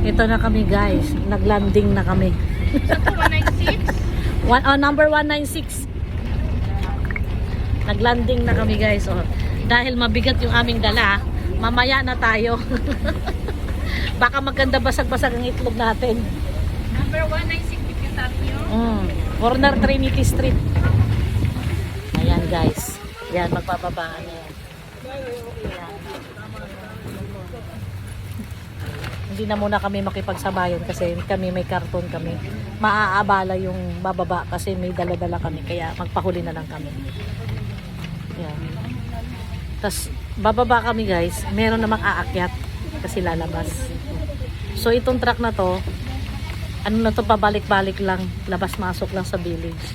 Ito na kami guys. Naglanding na kami. Saan po, 196? Number 196. Naglanding na kami guys. Oh. Dahil mabigat yung aming dala, mamaya na tayo. Baka maganda basag-basag ang itlog natin. Number 196 yung sabi nyo? Corner Trinity Street. Ayan guys. Yan, magbababaan na yan. Ayan. Hindi na muna kami makipagsabayan kasi kami may karton kami. Maaabala yung bababa kasi may dala-dala kami. Kaya magpahuli na lang kami. Ayan. Tapos bababa kami guys. Meron namang aakyat kasi lalabas. So itong truck na to, ano na to, pabalik-balik lang, labas-masok lang sa village.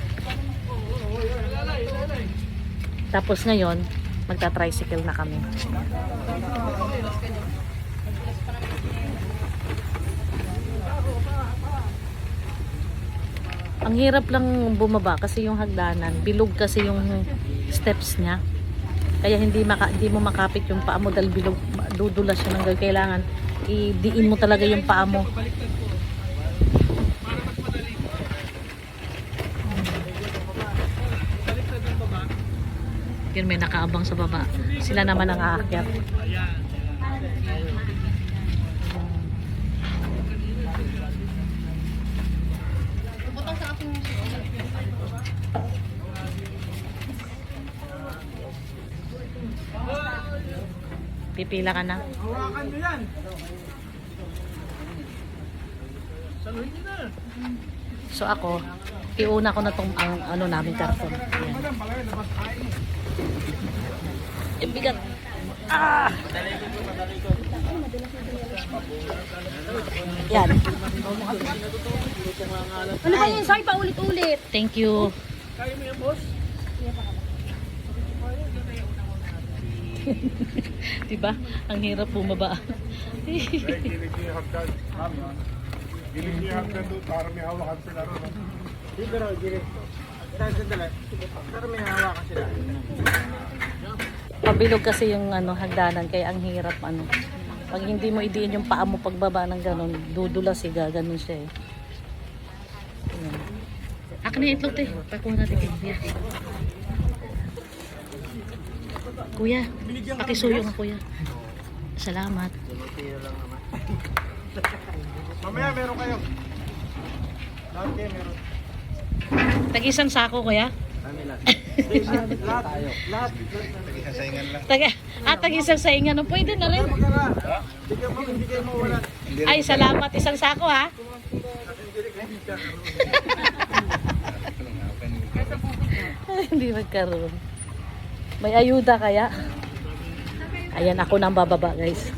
Tapos ngayon, magta-tricycle na kami. Ang hirap lang bumaba kasi yung hagdanan, bilog kasi yung steps niya. Kaya hindi mo makapit yung paa mo dahil bilog, dudulas siya ng kailangan idiin mo talaga yung paa mo. Yun, may nakaabang sa baba. Sila naman ang aakyat. Puputang sa aking Pipila ka na. Hawakan nyo yan. Saluhin nyo na. So ako, iuna ko na tong ang ano namin karton. Ayan. Madam, palagay, labas tayo. Yung bigat. Ah! Yan. Ano ba yun? Sorry pa ulit-ulit. Thank you. Kaya mo yan, boss? Diba? Ang hirap bumaba. Gilid niyo yung hagdan. Gilid niyo yung hagdan doon para may hawakan sila ron. Hindi, pero gilid. Sandali. Pero may hawakan sila. Pabilog kasi yung ano, hagdanan kaya ang hirap ano. Pag hindi mo idiin yung paa mo pagbaba ng ganun, dudulas ganun siya eh. Ayan. Akin na yung itlog te. Pakuha natin kay Kuya. Kuya, pakisuyo nga kuya. Salamat. Mamaya meron kayo. Lahat kayo meron. Tag-isang sako kuya. Lahat. Tag-isang saingan. Pwede na rin. Hindi kayo mawalan. Ay, salamat. Isang sako ha. Hindi magkaroon. May ayuda kaya? Ayan, ako nang bababa guys.